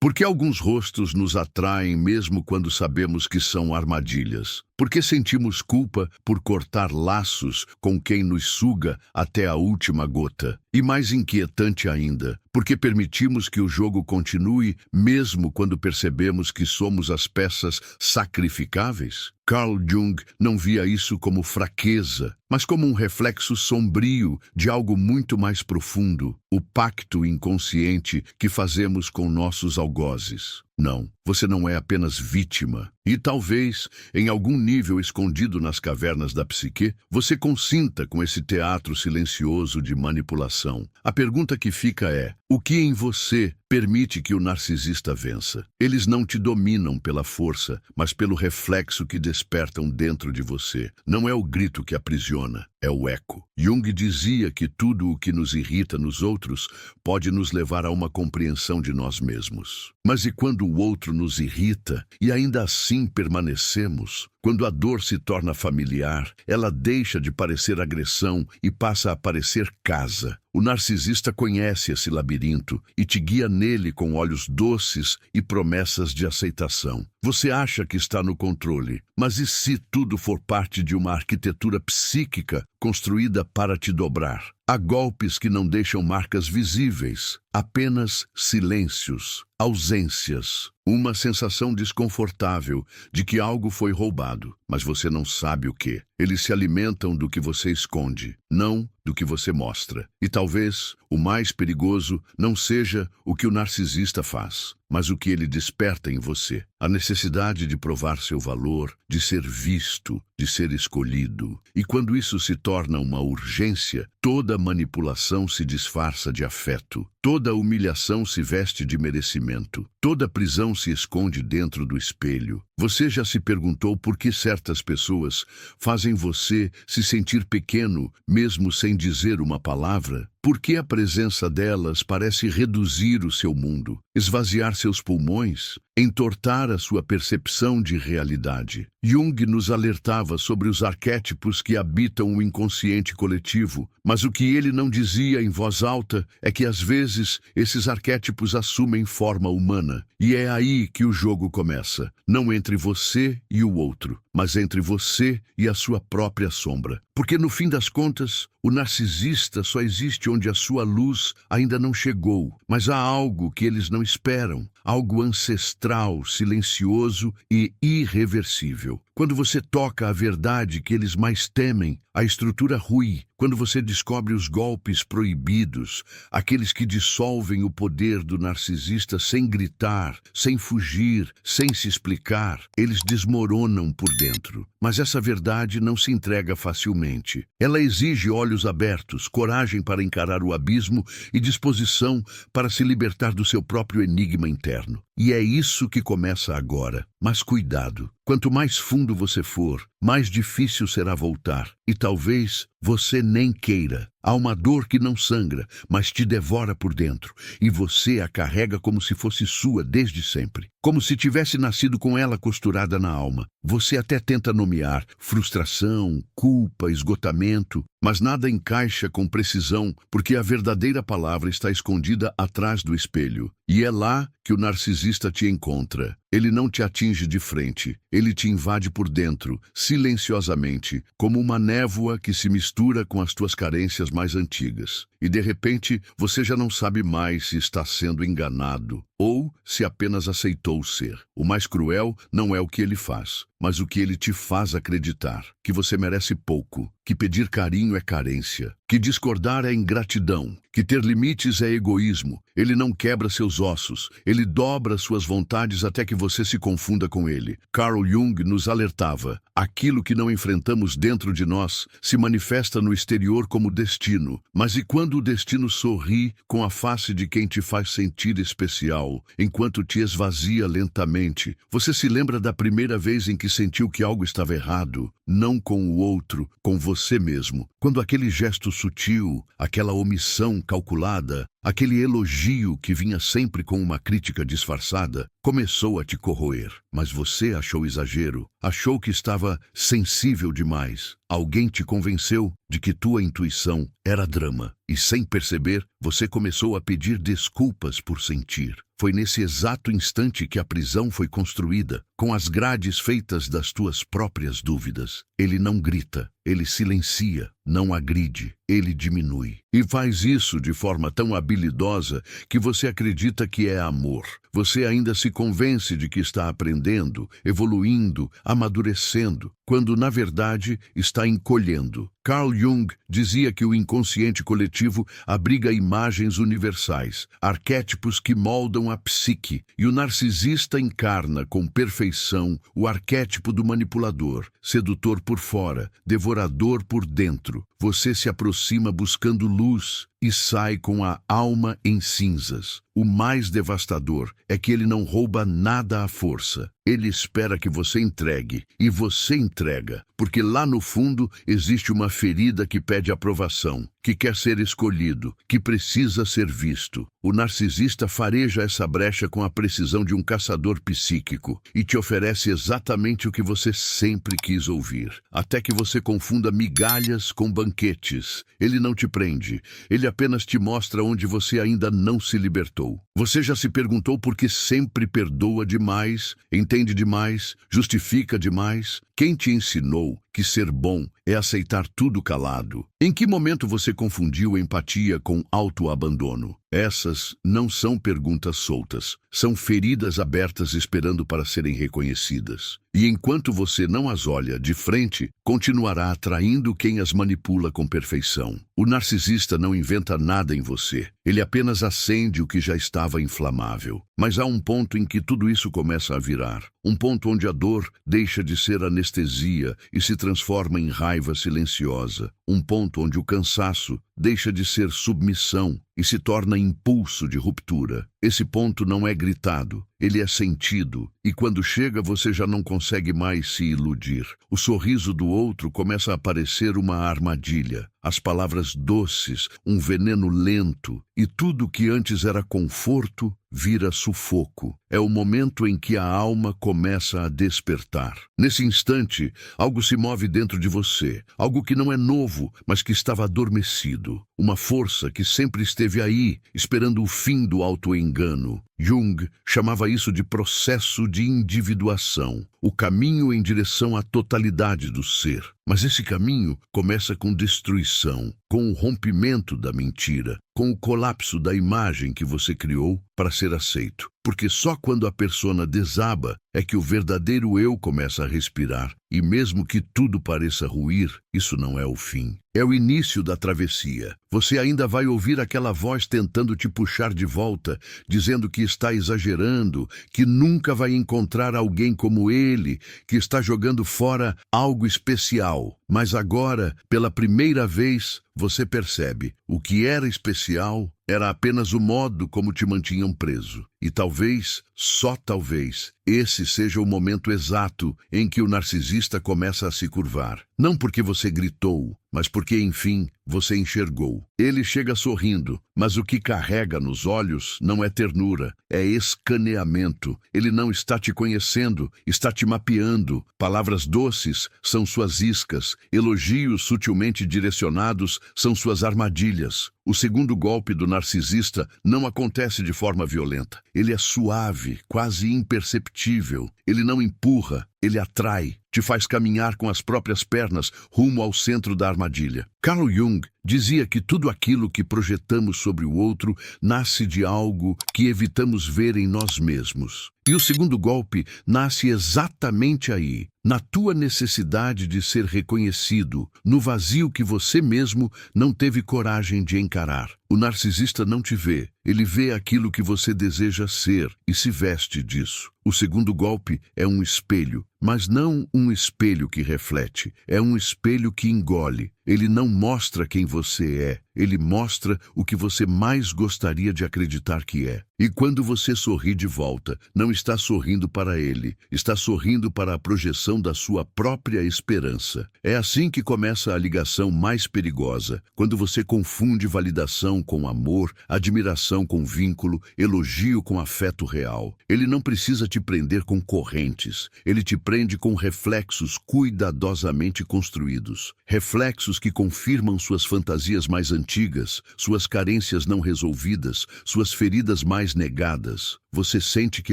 Por que alguns rostos nos atraem mesmo quando sabemos que são armadilhas? Por que sentimos culpa por cortar laços com quem nos suga até a última gota? E mais inquietante ainda, por que permitimos que o jogo continue mesmo quando percebemos que somos as peças sacrificáveis? Carl Jung não via isso como fraqueza, mas como um reflexo sombrio de algo muito mais profundo, o pacto inconsciente que fazemos com nossos algozes. Não, você não é apenas vítima. E talvez, em algum nível escondido nas cavernas da psique, você consinta com esse teatro silencioso de manipulação. A pergunta que fica é: o que em você permite que o narcisista vença? Eles não te dominam pela força, mas pelo reflexo que despertam dentro de você. Não é o grito que aprisiona, é o eco. Jung dizia que tudo o que nos irrita nos outros pode nos levar a uma compreensão de nós mesmos. Mas e quando o outro nos irrita e ainda assim permanecemos? Quando a dor se torna familiar, ela deixa de parecer agressão e passa a parecer casa. O narcisista conhece esse labirinto e te guia nele com olhos doces e promessas de aceitação. Você acha que está no controle, mas e se tudo for parte de uma arquitetura psíquica construída para te dobrar? Há golpes que não deixam marcas visíveis, apenas silêncios, ausências, uma sensação desconfortável de que algo foi roubado, mas você não sabe o que. Eles se alimentam do que você esconde, não do que você mostra. E talvez o mais perigoso não seja o que o narcisista faz, mas o que ele desperta em você. A necessidade de provar seu valor, de ser visto, de ser escolhido. E quando isso se torna uma urgência, toda manipulação se disfarça de afeto. Toda humilhação se veste de merecimento. Toda prisão se esconde dentro do espelho. Você já se perguntou por que certas pessoas fazem você se sentir pequeno, mesmo sem dizer uma palavra? Por que a presença delas parece reduzir o seu mundo, esvaziar seus pulmões, entortar a sua percepção de realidade? Jung nos alertava sobre os arquétipos que habitam o inconsciente coletivo, mas o que ele não dizia em voz alta é que às vezes esses arquétipos assumem forma humana. E é aí que o jogo começa, não entre você e o outro, mas entre você e a sua própria sombra. Porque no fim das contas, o narcisista só existe onde a sua luz ainda não chegou, mas há algo que eles não esperam, algo ancestral, silencioso e irreversível. Quando você toca a verdade que eles mais temem, a estrutura rui. Quando você descobre os golpes proibidos, aqueles que dissolvem o poder do narcisista sem gritar, sem fugir, sem se explicar, eles desmoronam por dentro. Mas essa verdade não se entrega facilmente. Ela exige olhos abertos, coragem para encarar o abismo e disposição para se libertar do seu próprio enigma interno. E é isso que começa agora. Mas cuidado, quanto mais fundo você for, mais difícil será voltar. E talvez você nem queira. Há uma dor que não sangra, mas te devora por dentro, e você a carrega como se fosse sua desde sempre. Como se tivesse nascido com ela costurada na alma. Você até tenta nomear frustração, culpa, esgotamento, mas nada encaixa com precisão, porque a verdadeira palavra está escondida atrás do espelho. E é lá que o narcisista te encontra. Ele não te atinge de frente, ele te invade por dentro, silenciosamente, como uma névoa que se mistura com as tuas carências mais antigas. E de repente, você já não sabe mais se está sendo enganado ou se apenas aceitou ser. O mais cruel não é o que ele faz, mas o que ele te faz acreditar. Que você merece pouco, que pedir carinho é carência, que discordar é ingratidão, que ter limites é egoísmo. Ele não quebra seus ossos, ele dobra suas vontades até que você se confunda com ele. Carl Jung nos alertava: aquilo que não enfrentamos dentro de nós se manifesta no exterior como destino. Mas e quando o destino sorri com a face de quem te faz sentir especial, enquanto te esvazia lentamente? Você se lembra da primeira vez em que sentiu que algo estava errado? Não com o outro, com você mesmo. Quando aquele gesto sutil, aquela omissão calculada, Aquele elogio que vinha sempre com uma crítica disfarçada começou a te corroer. Mas você achou exagero, achou que estava sensível demais. Alguém te convenceu de que tua intuição era drama. E sem perceber, você começou a pedir desculpas por sentir. Foi nesse exato instante que a prisão foi construída, com as grades feitas das tuas próprias dúvidas. Ele não grita, ele silencia, não agride, ele diminui. E faz isso de forma tão habilidosa que você acredita que é amor. Você ainda se convence de que está aprendendo, evoluindo, amadurecendo, quando na verdade está encolhendo. Carl Jung dizia que o inconsciente coletivo abriga imagens universais, arquétipos que moldam a psique, e o narcisista encarna com perfeição o arquétipo do manipulador, sedutor por fora, devorador por dentro. Você se aproxima buscando luz e sai com a alma em cinzas. O mais devastador é que ele não rouba nada à força. Ele espera que você entregue, e você entrega, porque lá no fundo existe uma ferida que pede aprovação, que quer ser escolhido, que precisa ser visto. O narcisista fareja essa brecha com a precisão de um caçador psíquico e te oferece exatamente o que você sempre quis ouvir, até que você confunda migalhas com banquetes. Ele não te prende, ele apenas te mostra onde você ainda não se libertou. Você já se perguntou por que sempre perdoa demais, entende demais, justifica demais? Quem te ensinou que ser bom é aceitar tudo calado? Em que momento você confundiu empatia com autoabandono? Essas não são perguntas soltas, são feridas abertas esperando para serem reconhecidas. E enquanto você não as olha de frente, continuará atraindo quem as manipula com perfeição. O narcisista não inventa nada em você, ele apenas acende o que já estava inflamável. Mas há um ponto em que tudo isso começa a virar, um ponto onde a dor deixa de ser anestesia e se transforma em raiva silenciosa, um ponto onde o cansaço deixa de ser submissão e se torna impulso de ruptura. Esse ponto não é gritado, ele é sentido, e quando chega você já não consegue mais se iludir. O sorriso do outro começa a parecer uma armadilha, as palavras doces, um veneno lento, e tudo que antes era conforto vira sufoco. É o momento em que a alma começa a despertar. Nesse instante, algo se move dentro de você, algo que não é novo, mas que estava adormecido. Uma força que sempre esteve aí, esperando o fim do autoengano. Jung chamava isso de processo de individuação, o caminho em direção à totalidade do ser. Mas esse caminho começa com destruição, com o rompimento da mentira, com o colapso da imagem que você criou para ser aceito. Porque só quando a persona desaba é que o verdadeiro eu começa a respirar. E mesmo que tudo pareça ruir, isso não é o fim. É o início da travessia. Você ainda vai ouvir aquela voz tentando te puxar de volta, dizendo que está exagerando, que nunca vai encontrar alguém como ele, que está jogando fora algo especial. Mas agora, pela primeira vez, você percebe, o que era especial era apenas o modo como te mantinham preso. E talvez, só talvez, esse seja o momento exato em que o narcisista começa a se curvar. Não porque você gritou, mas porque, enfim, você enxergou. Ele chega sorrindo, mas o que carrega nos olhos não é ternura, é escaneamento. Ele não está te conhecendo, está te mapeando. Palavras doces são suas iscas, elogios sutilmente direcionados são suas armadilhas. O segundo golpe do narcisista não acontece de forma violenta. Ele é suave, quase imperceptível. Ele não empurra, ele atrai, te faz caminhar com as próprias pernas rumo ao centro da armadilha. Carl Jung dizia que tudo aquilo que projetamos sobre o outro nasce de algo que evitamos ver em nós mesmos. E o segundo golpe nasce exatamente aí, na tua necessidade de ser reconhecido, no vazio que você mesmo não teve coragem de encarar. O narcisista não te vê, ele vê aquilo que você deseja ser e se veste disso. O segundo golpe é um espelho, mas não um espelho que reflete, é um espelho que engole. Ele não mostra quem você é, ele mostra o que você mais gostaria de acreditar que é. E quando você sorri de volta, não está sorrindo para ele, está sorrindo para a projeção da sua própria esperança. É assim que começa a ligação mais perigosa, quando você confunde validação com amor, admiração com vínculo, elogio com afeto real. Ele não precisa te prender com correntes, ele te prende com reflexos cuidadosamente construídos. Reflexos que confirmam suas fantasias mais antigas, suas carências não resolvidas, suas feridas mais negadas. Você sente que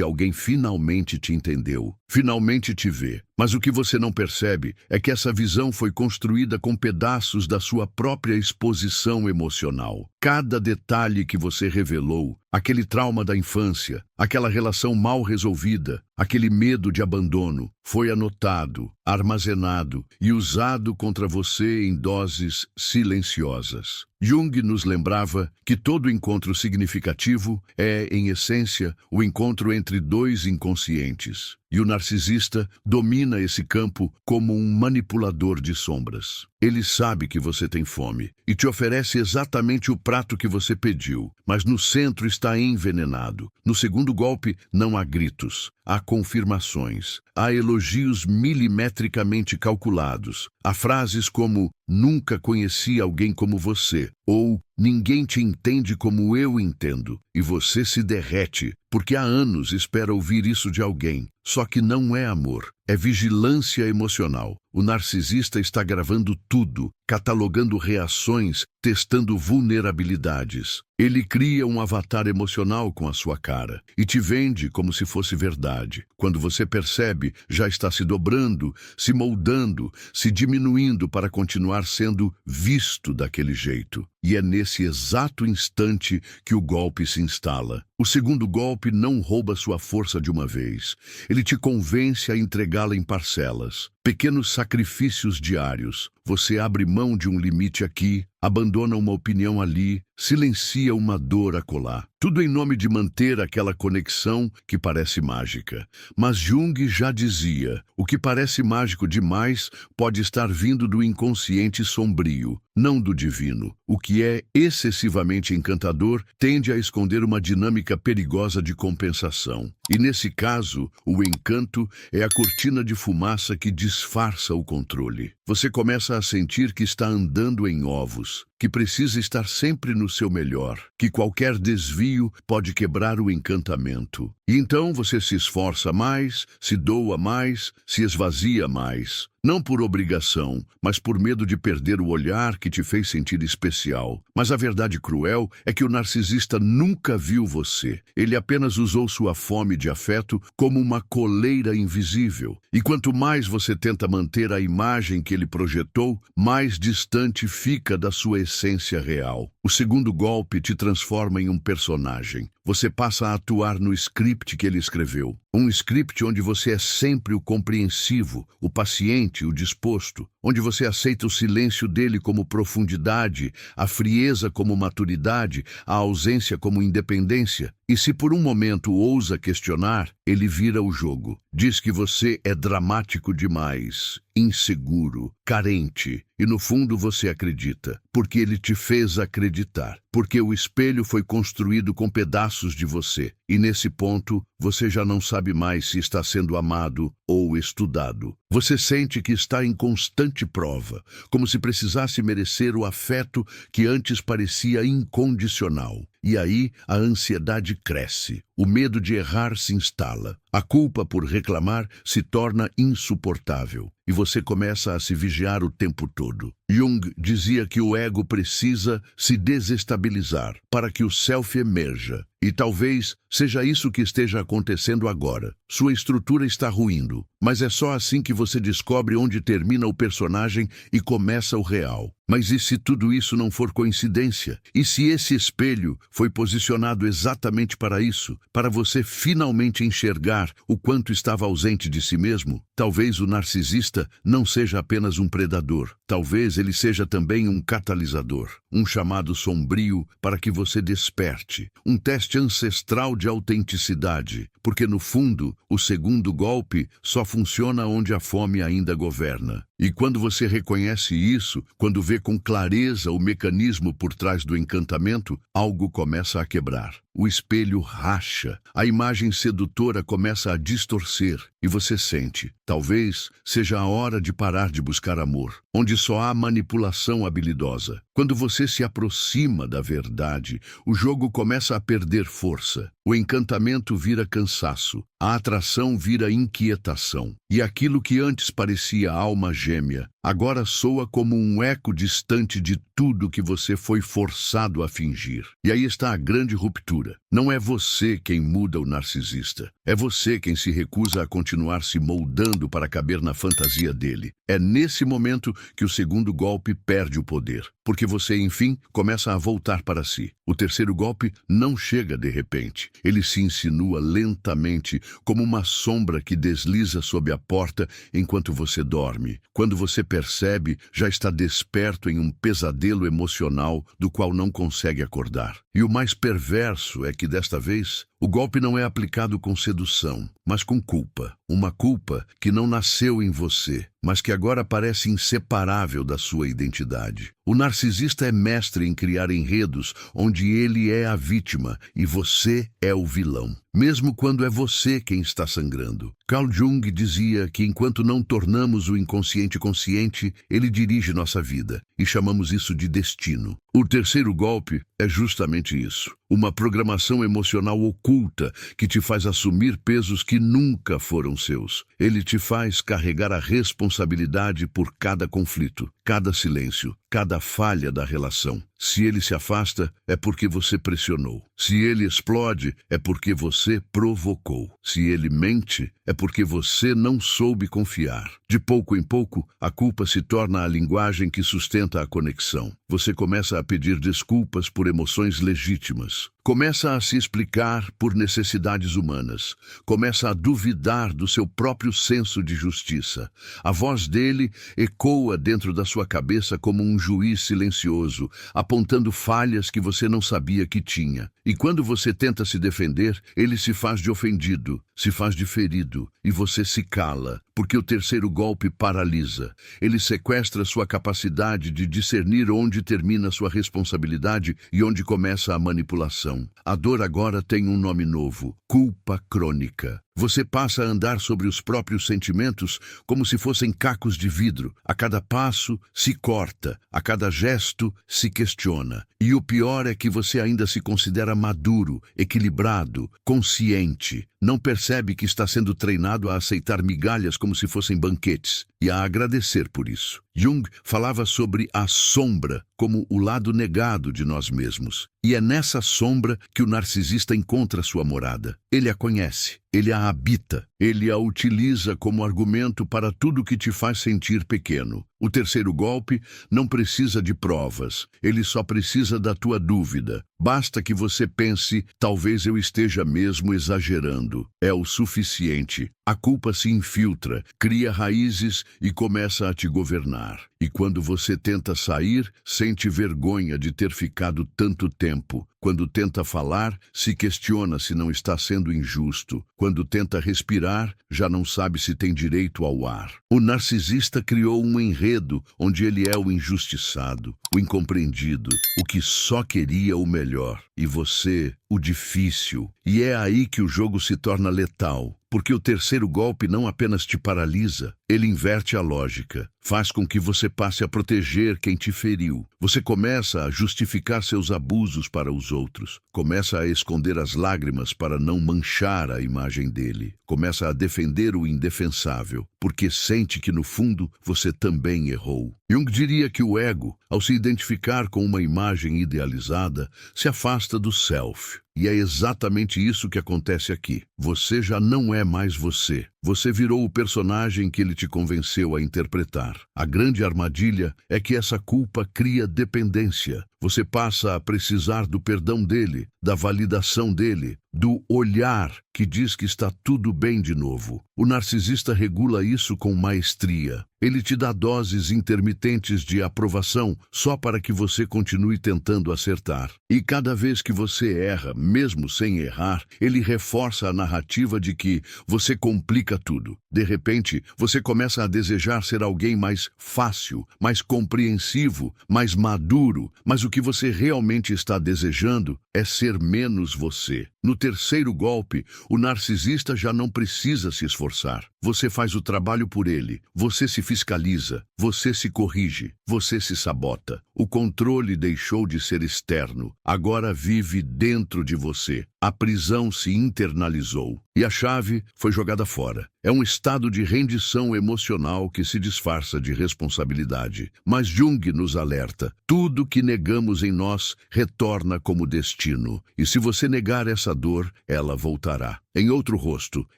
alguém finalmente te entendeu, finalmente te vê. Mas o que você não percebe é que essa visão foi construída com pedaços da sua própria exposição emocional. Cada detalhe que você revelou, aquele trauma da infância, aquela relação mal resolvida, aquele medo de abandono, foi anotado, armazenado e usado contra você em doses silenciosas. Jung nos lembrava que todo encontro significativo é, em essência, o encontro entre dois inconscientes. E o narcisista domina esse campo como um manipulador de sombras. Ele sabe que você tem fome e te oferece exatamente o prato que você pediu, mas no centro está envenenado. No segundo golpe, não há gritos, há confirmações, há elogios milimetricamente calculados, há frases como "nunca conheci alguém como você" ou "ninguém te entende como eu entendo", e você se derrete, porque há anos espera ouvir isso de alguém. Só que não é amor, é vigilância emocional. O narcisista está gravando tudo, catalogando reações, testando vulnerabilidades. Ele cria um avatar emocional com a sua cara e te vende como se fosse verdade. Quando você percebe, já está se dobrando, se moldando, se diminuindo para continuar sendo visto daquele jeito. E é nesse exato instante que o golpe se instala. O segundo golpe não rouba sua força de uma vez. Ele te convence a entregá-la em parcelas. Pequenos sacrifícios diários. Você abre mão de um limite aqui, abandona uma opinião ali, silencia uma dor acolá. Tudo em nome de manter aquela conexão que parece mágica. Mas Jung já dizia, o que parece mágico demais pode estar vindo do inconsciente sombrio, não do divino. O que é excessivamente encantador tende a esconder uma dinâmica perigosa de compensação. E nesse caso, o encanto é a cortina de fumaça que disfarça o controle. Você começa a sentir que está andando em ovos, que precisa estar sempre no seu melhor, que qualquer desvio pode quebrar o encantamento. E então você se esforça mais, se doa mais, se esvazia mais. Não por obrigação, mas por medo de perder o olhar que te fez sentir especial. Mas a verdade cruel é que o narcisista nunca viu você. Ele apenas usou sua fome de afeto como uma coleira invisível. E quanto mais você tenta manter a imagem que ele projetou, mais distante fica da sua essência real. O segundo golpe te transforma em um personagem. Você passa a atuar no script que ele escreveu. Um script onde você é sempre o compreensivo, o paciente, o disposto. Onde você aceita o silêncio dele como profundidade, a frieza como maturidade, a ausência como independência. E se por um momento ousa questionar, ele vira o jogo. Diz que você é dramático demais, inseguro, carente. E no fundo você acredita, porque ele te fez acreditar. Porque o espelho foi construído com pedaços de você. E nesse ponto, você já não sabe mais se está sendo amado ou estudado. Você sente que está em constante prova, como se precisasse merecer o afeto que antes parecia incondicional. E aí a ansiedade cresce, o medo de errar se instala, a culpa por reclamar se torna insuportável e você começa a se vigiar o tempo todo. Jung dizia que o ego precisa se desestabilizar para que o self emerja. E talvez seja isso que esteja acontecendo agora. Sua estrutura está ruindo, mas é só assim que você descobre onde termina o personagem e começa o real. Mas e se tudo isso não for coincidência? E se esse espelho foi posicionado exatamente para isso? para você finalmente enxergar o quanto estava ausente de si mesmo. Talvez o narcisista não seja apenas um predador. Talvez ele seja também um catalisador, um chamado sombrio para que você desperte, um teste ancestral de autenticidade, porque no fundo, o segundo golpe só funciona onde a fome ainda governa. E quando você reconhece isso, quando vê com clareza o mecanismo por trás do encantamento, algo começa a quebrar. O espelho racha, a imagem sedutora começa a distorcer e você sente, talvez seja a hora de parar de buscar amor, onde só há manipulação habilidosa. Quando você se aproxima da verdade, o jogo começa a perder força. O encantamento vira cansaço, a atração vira inquietação. E aquilo que antes parecia alma gêmea, agora soa como um eco distante de tudo que você foi forçado a fingir. E aí está a grande ruptura. Não é você quem muda o narcisista. É você quem se recusa a continuar se moldando para caber na fantasia dele. É nesse momento que o segundo golpe perde o poder, porque você, enfim, começa a voltar para si. O terceiro golpe não chega de repente. Ele se insinua lentamente, como uma sombra que desliza sob a porta enquanto você dorme. Quando você percebe, já está desperto em um pesadelo emocional do qual não consegue acordar. E o mais perverso é que, desta vez, o golpe não é aplicado com sedução, mas com culpa. Uma culpa que não nasceu em você, mas que agora parece inseparável da sua identidade. O narcisista é mestre em criar enredos onde ele é a vítima e você é o vilão, mesmo quando é você quem está sangrando. Carl Jung dizia que enquanto não tornamos o inconsciente consciente, ele dirige nossa vida, e chamamos isso de destino. O terceiro golpe é justamente isso. Uma programação emocional oculta que te faz assumir pesos que nunca foram seus. Ele te faz carregar a responsabilidade por cada conflito, cada silêncio, cada falha da relação. Se ele se afasta, é porque você pressionou. Se ele explode, é porque você provocou. Se ele mente, é porque você não soube confiar. De pouco em pouco, a culpa se torna a linguagem que sustenta a conexão. Você começa a pedir desculpas por emoções legítimas. Começa a se explicar por necessidades humanas. Começa a duvidar do seu próprio senso de justiça. A voz dele ecoa dentro da sua cabeça como um juiz silencioso, apontando falhas que você não sabia que tinha. E quando você tenta se defender, ele se faz de ofendido, se faz de ferido, e você se cala, porque o terceiro golpe paralisa. Ele sequestra sua capacidade de discernir onde termina sua responsabilidade e onde começa a manipulação. A dor agora tem um nome novo: culpa crônica. Você passa a andar sobre os próprios sentimentos como se fossem cacos de vidro. A cada passo, se corta. A cada gesto, se questiona. E o pior é que você ainda se considera maduro, equilibrado, consciente. Não percebe que está sendo treinado a aceitar migalhas como se fossem banquetes e a agradecer por isso. Jung falava sobre a sombra como o lado negado de nós mesmos. E é nessa sombra que o narcisista encontra sua morada. Ele a conhece, ele a habita, ele a utiliza como argumento para tudo que te faz sentir pequeno. O terceiro golpe não precisa de provas, ele só precisa da tua dúvida. Basta que você pense, talvez eu esteja mesmo exagerando. É o suficiente. A culpa se infiltra, cria raízes e começa a te governar. E quando você tenta sair, sente vergonha de ter ficado tanto tempo. Quando tenta falar, se questiona se não está sendo injusto. Quando tenta respirar, já não sabe se tem direito ao ar. O narcisista criou um enredo onde ele é o injustiçado, o incompreendido, o que só queria o melhor. E você, o difícil. E é aí que o jogo se torna letal. Porque o terceiro golpe não apenas te paralisa, ele inverte a lógica, faz com que você passe a proteger quem te feriu. Você começa a justificar seus abusos para os outros, começa a esconder as lágrimas para não manchar a imagem dele, começa a defender o indefensável, porque sente que no fundo você também errou. Jung diria que o ego, ao se identificar com uma imagem idealizada, se afasta do self. E é exatamente isso que acontece aqui. Você já não é mais você. Você virou o personagem que ele te convenceu a interpretar. A grande armadilha é que essa culpa cria dependência. Você passa a precisar do perdão dele, da validação dele, do olhar que diz que está tudo bem de novo. O narcisista regula isso com maestria. Ele te dá doses intermitentes de aprovação só para que você continue tentando acertar. E cada vez que você erra, mesmo sem errar, ele reforça a narrativa de que você complica tudo. De repente, você começa a desejar ser alguém mais fácil, mais compreensivo, mais maduro, mas o que você realmente está desejando é ser menos você. No terceiro golpe, o narcisista já não precisa se esforçar. Você faz o trabalho por ele, você se fiscaliza, você se corrige, você se sabota. O controle deixou de ser externo, agora vive dentro de você. A prisão se internalizou e a chave foi jogada fora. É um estado de rendição emocional que se disfarça de responsabilidade. Mas Jung nos alerta: tudo que negamos em nós retorna como destino. E se você negar essa dor, ela voltará. Em outro rosto,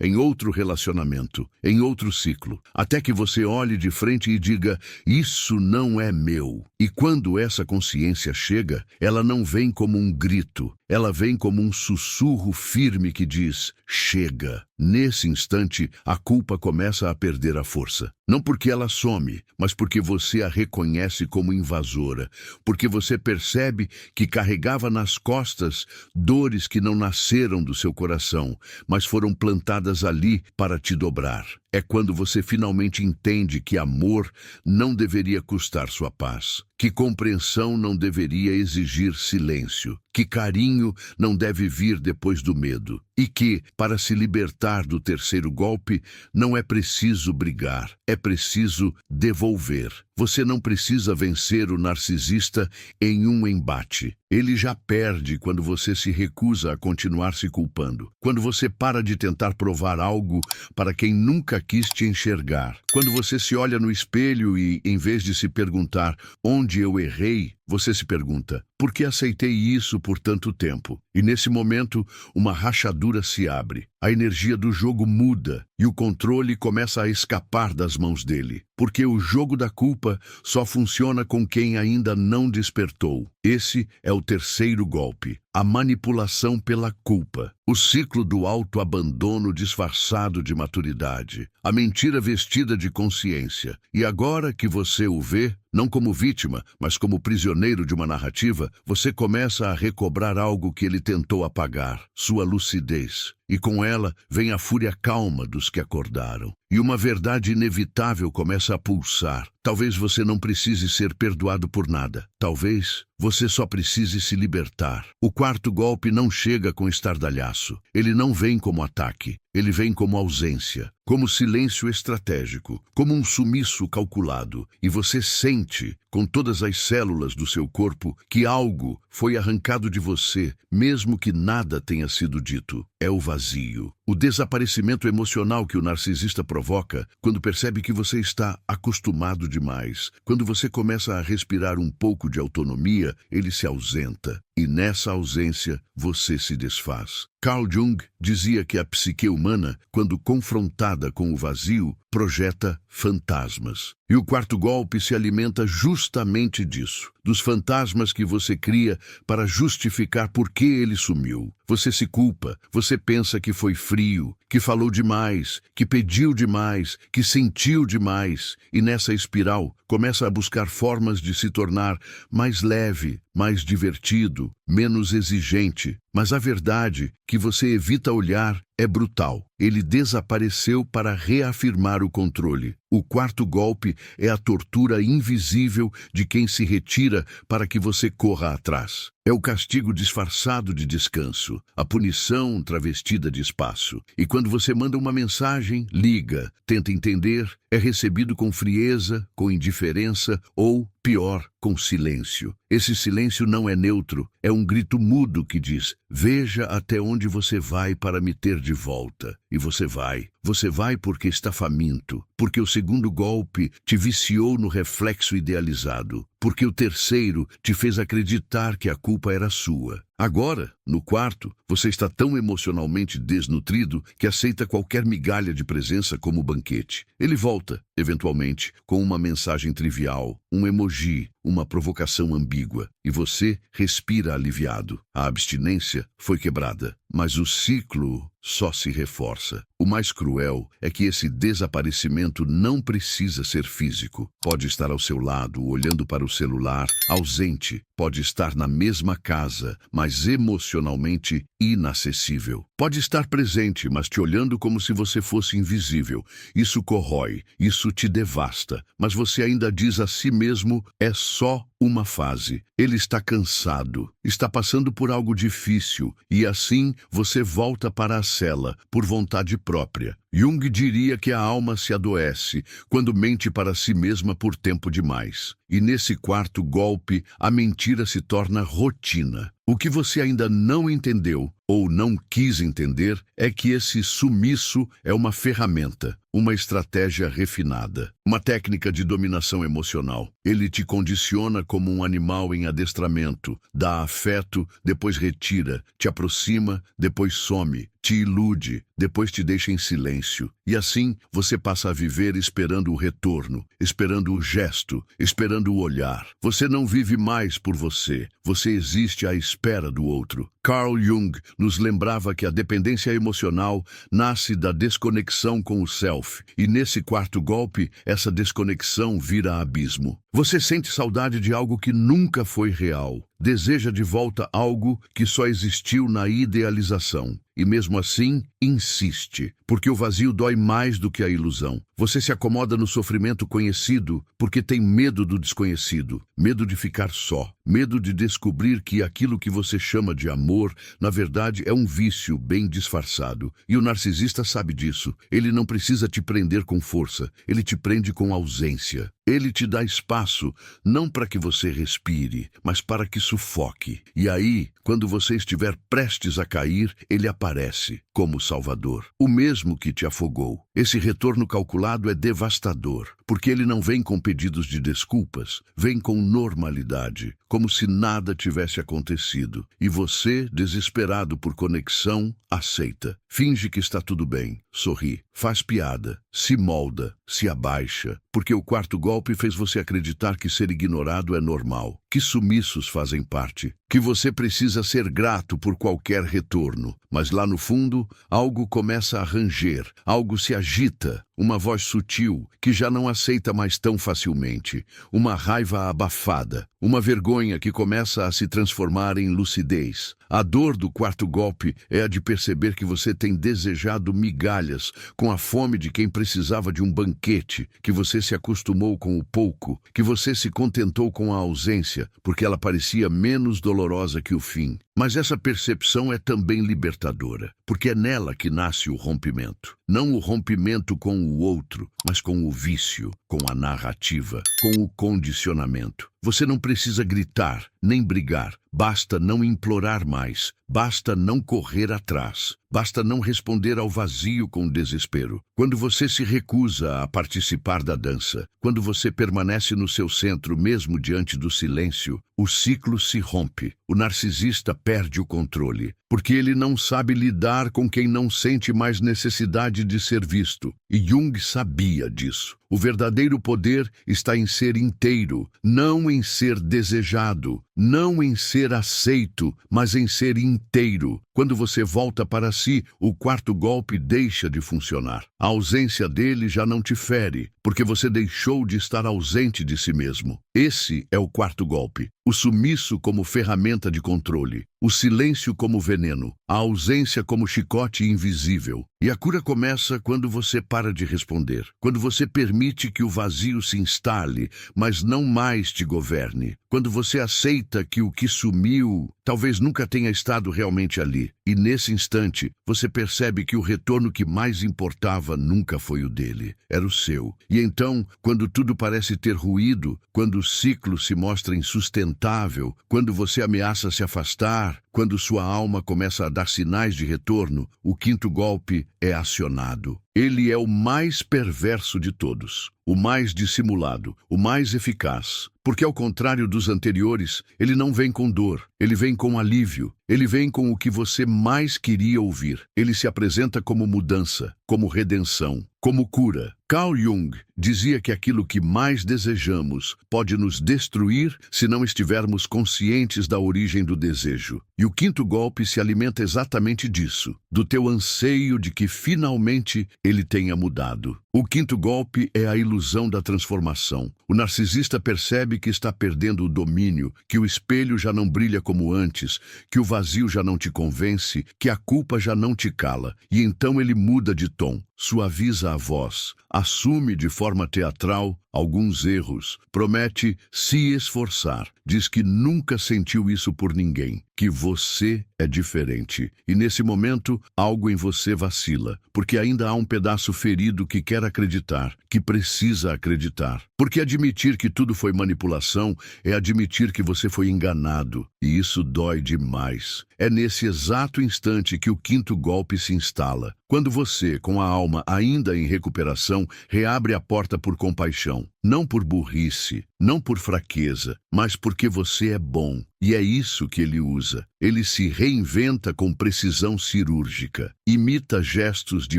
em outro relacionamento, em outro ciclo, até que você olhe de frente e diga: isso não é meu. E quando essa consciência chega, ela não vem como um grito, ela vem como um sussurro firme que diz: chega. Nesse instante, a culpa começa a perder a força. Não porque ela some, mas porque você a reconhece como invasora, porque você percebe que carregava nas costas dores que não nasceram do seu coração, mas foram plantadas ali para te dobrar. É quando você finalmente entende que amor não deveria custar sua paz, que compreensão não deveria exigir silêncio, que carinho não deve vir depois do medo, e que, para se libertar do terceiro golpe, não é preciso brigar, é preciso devolver. Você não precisa vencer o narcisista em um embate. Ele já perde quando você se recusa a continuar se culpando. Quando você para de tentar provar algo para quem nunca quis te enxergar. Quando você se olha no espelho e, em vez de se perguntar onde eu errei, você se pergunta: por que aceitei isso por tanto tempo? E nesse momento, uma rachadura se abre. A energia do jogo muda e o controle começa a escapar das mãos dele. Porque o jogo da culpa só funciona com quem ainda não despertou. Esse é o terceiro golpe, a manipulação pela culpa. O ciclo do autoabandono disfarçado de maturidade. A mentira vestida de consciência. E agora que você o vê, não como vítima, mas como prisioneiro de uma narrativa, você começa a recobrar algo que ele tentou apagar, sua lucidez. E com ela vem a fúria calma dos que acordaram. E uma verdade inevitável começa a pulsar. Talvez você não precise ser perdoado por nada. Talvez você só precise se libertar. O quarto golpe não chega com estardalhaço. Ele não vem como ataque. Ele vem como ausência, como silêncio estratégico, como um sumiço calculado. E você sente, com todas as células do seu corpo, que algo foi arrancado de você, mesmo que nada tenha sido dito. É o vazio. O desaparecimento emocional que o narcisista provoca quando percebe que você está acostumado demais. Quando você começa a respirar um pouco de autonomia, ele se ausenta. E nessa ausência, você se desfaz. Carl Jung dizia que a psique humana, quando confrontada com o vazio, projeta fantasmas. E o quarto golpe se alimenta justamente disso, dos fantasmas que você cria para justificar por que ele sumiu. Você se culpa, você pensa que foi frio, que falou demais, que pediu demais, que sentiu demais, e nessa espiral começa a buscar formas de se tornar mais leve, mais divertido, menos exigente. Mas a verdade que você evita olhar é brutal. Ele desapareceu para reafirmar o controle. O quarto golpe é a tortura invisível de quem se retira para que você corra atrás. É o castigo disfarçado de descanso, a punição travestida de espaço. E quando você manda uma mensagem, liga, tenta entender, é recebido com frieza, com indiferença ou, pior, com silêncio. Esse silêncio não é neutro, é um grito mudo que diz: veja até onde você vai para me ter de volta. E você vai. Você vai porque está faminto, porque o segundo golpe te viciou no reflexo idealizado, porque o terceiro te fez acreditar que a culpa era sua. Agora, no quarto, você está tão emocionalmente desnutrido que aceita qualquer migalha de presença como banquete. Ele volta, eventualmente, com uma mensagem trivial, um emoji, uma provocação ambígua, e você respira aliviado. A abstinência foi quebrada, mas o ciclo só se reforça. O mais cruel é que esse desaparecimento não precisa ser físico. Pode estar ao seu lado, olhando para o celular, ausente. Pode estar na mesma casa, mas emocionalmente inacessível. Pode estar presente, mas te olhando como se você fosse invisível. Isso corrói, isso te devasta, mas você ainda diz a si mesmo, é só uma fase. Ele está cansado, está passando por algo difícil, e assim você volta para a cela, por vontade própria. Jung diria que a alma se adoece quando mente para si mesma por tempo demais. E nesse quarto golpe, a mentira se torna rotina. O que você ainda não entendeu, ou não quis entender, é que esse sumiço é uma ferramenta, uma estratégia refinada, uma técnica de dominação emocional. Ele te condiciona como um animal em adestramento, dá afeto, depois retira, te aproxima, depois some, te ilude, depois te deixa em silêncio. E assim você passa a viver esperando o retorno, esperando o gesto, esperando o olhar. Você não vive mais por você, você existe à espera do outro. Carl Jung nos lembrava que a dependência emocional nasce da desconexão com o self, e nesse quarto golpe, essa desconexão vira abismo. Você sente saudade de algo que nunca foi real, deseja de volta algo que só existiu na idealização. E mesmo assim, insiste, porque o vazio dói mais do que a ilusão. Você se acomoda no sofrimento conhecido porque tem medo do desconhecido, medo de ficar só, medo de descobrir que aquilo que você chama de amor, na verdade, é um vício bem disfarçado. E o narcisista sabe disso. Ele não precisa te prender com força, ele te prende com ausência. Ele te dá espaço, não para que você respire, mas para que sufoque. E aí, quando você estiver prestes a cair, ele aparece como Salvador, o mesmo que te afogou. Esse retorno calculado é devastador, porque ele não vem com pedidos de desculpas, vem com normalidade, como se nada tivesse acontecido. E você, desesperado por conexão, aceita. Finge que está tudo bem, sorri, faz piada, se molda, se abaixa, porque o quarto golpe fez você acreditar que ser ignorado é normal, que sumiços fazem parte, que você precisa ser grato por qualquer retorno. Mas lá no fundo, algo começa a ranger, algo se agita, uma voz sutil que já não aceita mais tão facilmente, uma raiva abafada, uma vergonha que começa a se transformar em lucidez. A dor do quarto golpe é a de perceber que você tem desejado migalhas com a fome de quem precisava de um banquete, que você se acostumou com o pouco, que você se contentou com a ausência, porque ela parecia menos dolorosa que o fim. Mas essa percepção é também libertadora, porque é nela que nasce o rompimento. Não o rompimento com o outro, mas com o vício, com a narrativa, com o condicionamento. Você não precisa gritar, nem brigar. Basta não implorar mais. Basta não correr atrás. Basta não responder ao vazio com desespero. Quando você se recusa a participar da dança, quando você permanece no seu centro mesmo diante do silêncio, o ciclo se rompe. O narcisista perde o controle, porque ele não sabe lidar com quem não sente mais necessidade de ser visto. E Jung sabia disso. O verdadeiro poder está em ser inteiro, não em ser desejado, não em ser aceito, mas em ser inteiro. Quando você volta para si, o quarto golpe deixa de funcionar. A ausência dele já não te fere, porque você deixou de estar ausente de si mesmo. Esse é o quarto golpe. O sumiço como ferramenta de controle, o silêncio como veneno, a ausência como chicote invisível. E a cura começa quando você para de responder, quando você permite que o vazio se instale, mas não mais te governe, quando você aceita que o que sumiu talvez nunca tenha estado realmente ali. E nesse instante, você percebe que o retorno que mais importava nunca foi o dele, era o seu. E então, quando tudo parece ter ruído, quando o ciclo se mostra insustentável, quando você ameaça se afastar, quando sua alma começa a dar sinais de retorno, o quinto golpe é acionado. Ele é o mais perverso de todos, o mais dissimulado, o mais eficaz, porque ao contrário dos anteriores, ele não vem com dor, ele vem com alívio, ele vem com o que você mais queria ouvir. Ele se apresenta como mudança, como redenção, como cura. Carl Jung dizia que aquilo que mais desejamos pode nos destruir se não estivermos conscientes da origem do desejo. E o quinto golpe se alimenta exatamente disso, do teu anseio de que finalmente ele tenha mudado. O quinto golpe é a ilusão da transformação. O narcisista percebe que está perdendo o domínio, que o espelho já não brilha como antes, que o vazio já não te convence, que a culpa já não te cala, e então ele muda de tom, suaviza a voz, assume de forma teatral alguns erros, promete se esforçar, diz que nunca sentiu isso por ninguém, que você é diferente. E nesse momento, algo em você vacila, porque ainda há um pedaço ferido que quer acreditar, que precisa acreditar. Porque admitir que tudo foi manipulação é admitir que você foi enganado, e isso dói demais. É nesse exato instante que o quinto golpe se instala, quando você, com a alma ainda em recuperação, reabre a porta por compaixão, não por burrice, não por fraqueza, mas porque você é bom. E é isso que ele usa. Ele se reinventa com precisão cirúrgica, imita gestos de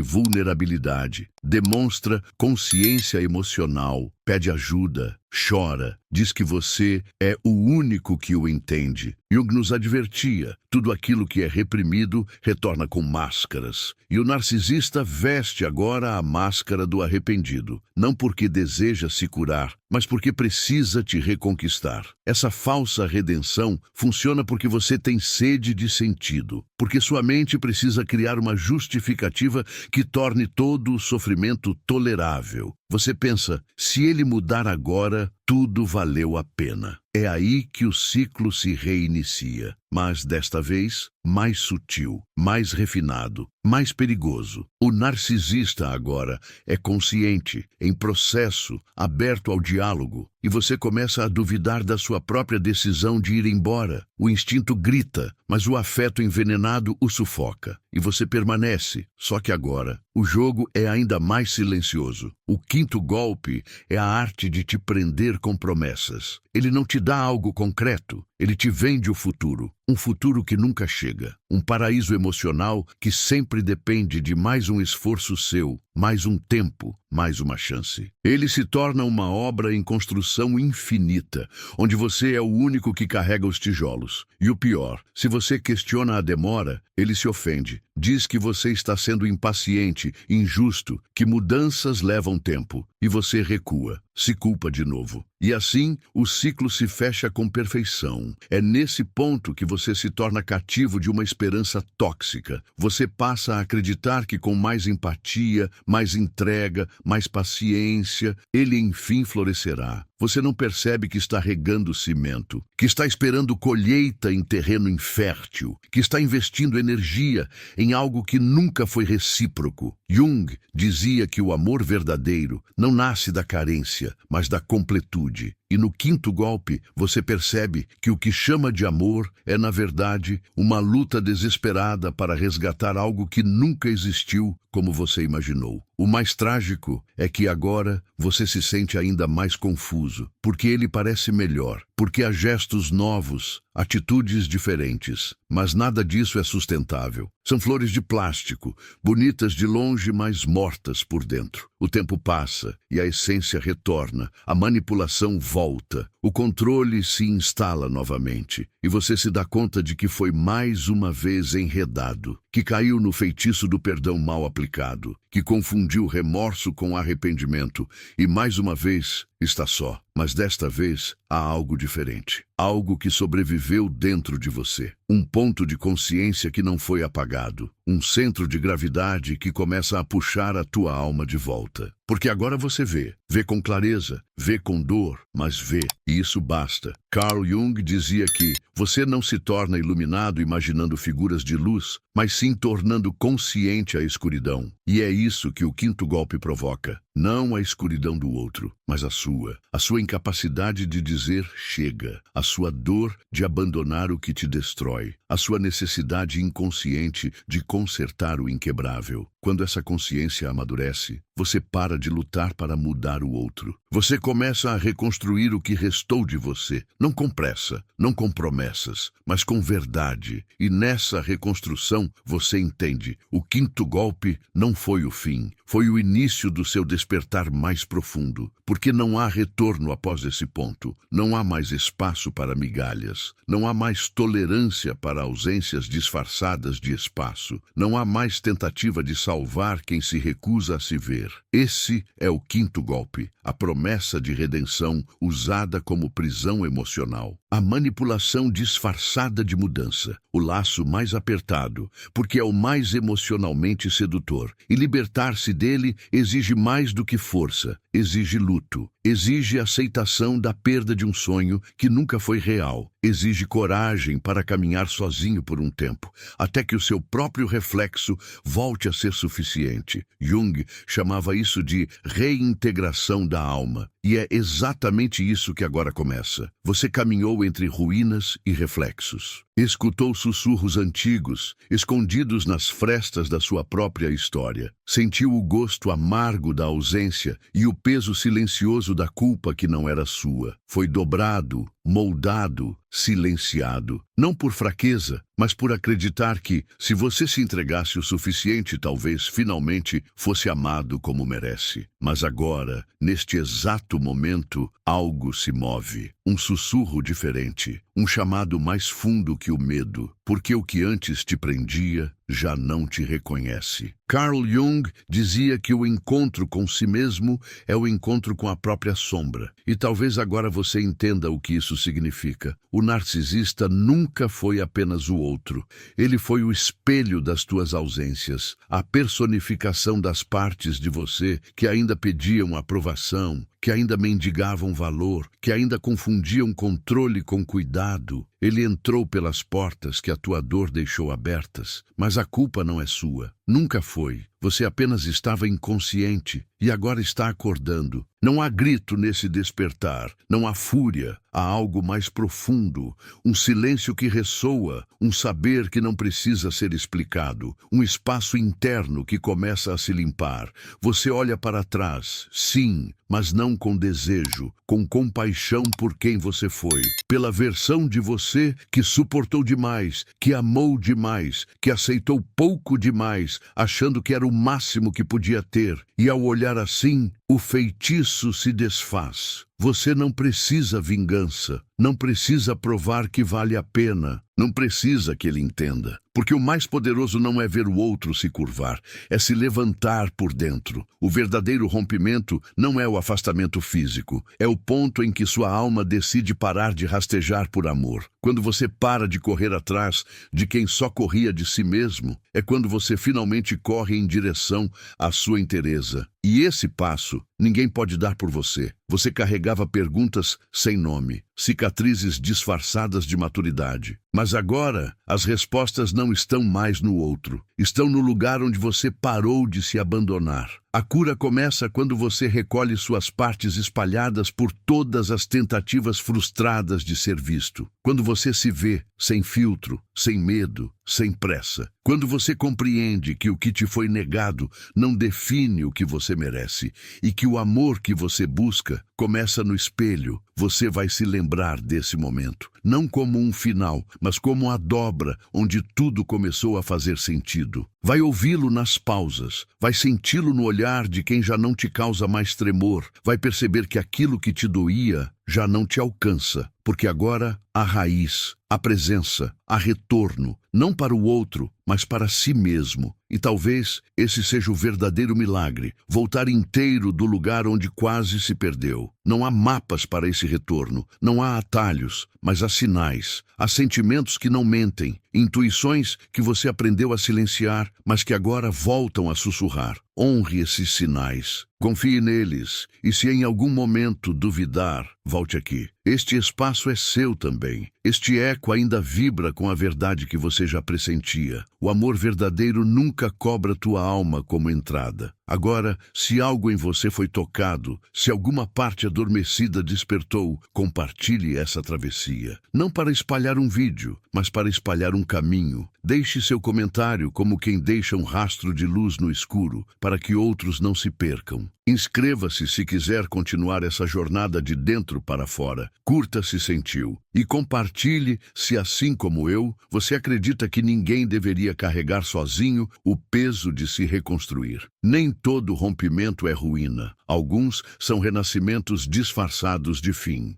vulnerabilidade, demonstra consciência emocional, pede ajuda, chora, diz que você é o único que o entende. Jung nos advertia, tudo aquilo que é reprimido retorna com máscaras. E o narcisista veste agora a máscara do arrependido, não porque deseja se curar, mas porque precisa te reconquistar. Essa falsa redenção funciona porque você tem sede de sentido, porque sua mente precisa criar uma justificativa que torne todo o sofrimento tolerável. Você pensa, se ele mudar agora, tudo valeu a pena. É aí que o ciclo se reinicia, mas desta vez mais sutil, mais refinado, mais perigoso. O narcisista agora é consciente, em processo, aberto ao diálogo, e você começa a duvidar da sua própria decisão de ir embora. O instinto grita, mas o afeto envenenado o sufoca, e você permanece. Só que agora, o jogo é ainda mais silencioso. O quinto golpe é a arte de te prender com promessas. Ele não te dá algo concreto, ele te vende o futuro. Um futuro que nunca chega. Um paraíso emocional que sempre depende de mais um esforço seu, mais um tempo, mais uma chance. Ele se torna uma obra em construção infinita, onde você é o único que carrega os tijolos. E o pior, se você questiona a demora, ele se ofende. Diz que você está sendo impaciente, injusto, que mudanças levam tempo. E você recua, se culpa de novo. E assim, o ciclo se fecha com perfeição. É nesse ponto que você se torna cativo de uma esperança tóxica. Você passa a acreditar que com mais empatia, mais entrega, mais paciência, ele enfim florescerá. Você não percebe que está regando cimento, que está esperando colheita em terreno infértil, que está investindo energia em algo que nunca foi recíproco. Jung dizia que o amor verdadeiro não nasce da carência, mas da completude. E no quinto golpe, você percebe que o que chama de amor é, na verdade, uma luta desesperada para resgatar algo que nunca existiu como você imaginou. O mais trágico é que agora você se sente ainda mais confuso, porque ele parece melhor, porque há gestos novos, atitudes diferentes, mas nada disso é sustentável. São flores de plástico, bonitas de longe, mas mortas por dentro. O tempo passa e a essência retorna, a manipulação volta, o controle se instala novamente, e você se dá conta de que foi mais uma vez enredado, que caiu no feitiço do perdão mal aplicado, que confundiu remorso com arrependimento e, mais uma vez, está só. Mas desta vez há algo diferente, algo que sobreviveu dentro de você. Um ponto de consciência que não foi apagado, um centro de gravidade que começa a puxar a tua alma de volta. Porque agora você vê com clareza, vê com dor, mas vê, e isso basta. Carl Jung dizia que você não se torna iluminado imaginando figuras de luz, mas sim tornando consciente a escuridão. E é isso que o quinto golpe provoca. Não a escuridão do outro, mas a sua incapacidade de dizer chega, a sua dor de abandonar o que te destrói, a sua necessidade inconsciente de consertar o inquebrável. Quando essa consciência amadurece, você para de lutar para mudar o outro. Você começa a reconstruir o que restou de você, não com pressa, não com promessas, mas com verdade. E nessa reconstrução você entende, o quinto golpe não foi o fim, Foi o início do seu despertar mais profundo, porque não há retorno após esse ponto. Não há mais espaço para migalhas. Não há mais tolerância para ausências disfarçadas de espaço. Não há mais tentativa de salvar quem se recusa a se ver. Esse é o quinto golpe, a promessa de redenção usada como prisão emocional. A manipulação disfarçada de mudança, o laço mais apertado, porque é o mais emocionalmente sedutor. E libertar-se dele exige mais do que força, exige luto, exige aceitação da perda de um sonho que nunca foi real, exige coragem para caminhar sozinho por um tempo, até que o seu próprio reflexo volte a ser suficiente. Jung chamava isso de reintegração da alma. E é exatamente isso que agora começa. Você caminhou entre ruínas e reflexos. Escutou sussurros antigos, escondidos nas frestas da sua própria história. Sentiu o gosto amargo da ausência e o peso silencioso da culpa que não era sua. Foi dobrado, moldado, silenciado. Não por fraqueza, mas por acreditar que, se você se entregasse o suficiente, talvez finalmente fosse amado como merece. Mas agora, neste exato momento, algo se move. Um sussurro diferente, um chamado mais fundo que o medo, porque o que antes te prendia já não te reconhece. Carl Jung dizia que o encontro com si mesmo é o encontro com a própria sombra. E talvez agora você entenda o que isso significa. O narcisista nunca foi apenas o outro. Ele foi o espelho das tuas ausências, a personificação das partes de você que ainda pediam aprovação, que ainda mendigavam valor, que ainda confundiam controle com cuidado. Ele entrou pelas portas que a tua dor deixou abertas, mas a culpa não é sua. Nunca foi. Você apenas estava inconsciente e agora está acordando. Não há grito nesse despertar, não há fúria, há algo mais profundo, um silêncio que ressoa, um saber que não precisa ser explicado, um espaço interno que começa a se limpar. Você olha para trás, sim, mas não com desejo, com compaixão por quem você foi, pela versão de você que suportou demais, que amou demais, que aceitou pouco demais, achando que era o máximo que podia ter. E ao olhar assim, o feitiço se desfaz. Você não precisa vingança, não precisa provar que vale a pena, não precisa que ele entenda. Porque o mais poderoso não é ver o outro se curvar, é se levantar por dentro. O verdadeiro rompimento não é o afastamento físico, é o ponto em que sua alma decide parar de rastejar por amor. Quando você para de correr atrás de quem só corria de si mesmo, é quando você finalmente corre em direção à sua inteireza. E esse passo ninguém pode dar por você. Você carregava perguntas sem nome, cicatrizes disfarçadas de maturidade. Mas agora, as respostas não estão mais no outro. Estão no lugar onde você parou de se abandonar. A cura começa quando você recolhe suas partes espalhadas por todas as tentativas frustradas de ser visto. Quando você se vê sem filtro, sem medo, sem pressa. Quando você compreende que o que te foi negado não define o que você merece e que o amor que você busca começa no espelho, você vai se lembrar desse momento. Não como um final, mas como a dobra onde tudo começou a fazer sentido. Vai ouvi-lo nas pausas, vai senti-lo no olhar de quem já não te causa mais tremor, vai perceber que aquilo que te doía já não te alcança, porque agora há raiz, há presença, há retorno, não para o outro, mas para si mesmo. E talvez esse seja o verdadeiro milagre, voltar inteiro do lugar onde quase se perdeu. Não há mapas para esse retorno, não há atalhos, mas há sinais, há sentimentos que não mentem, intuições que você aprendeu a silenciar, mas que agora voltam a sussurrar. Honre esses sinais, confie neles, e se em algum momento duvidar, volte aqui. Este espaço é seu também. Este eco ainda vibra com a verdade que você já pressentia. O amor verdadeiro nunca cobra tua alma como entrada. Agora, se algo em você foi tocado, se alguma parte adormecida despertou, compartilhe essa travessia. Não para espalhar um vídeo, mas para espalhar um caminho. Deixe seu comentário como quem deixa um rastro de luz no escuro, para que outros não se percam. Inscreva-se se quiser continuar essa jornada de dentro para fora. curta se sentiu e compartilhe se, assim como eu, você acredita que ninguém deveria carregar sozinho o peso de se reconstruir. Nem todo rompimento é ruína. Alguns são renascimentos disfarçados de fim.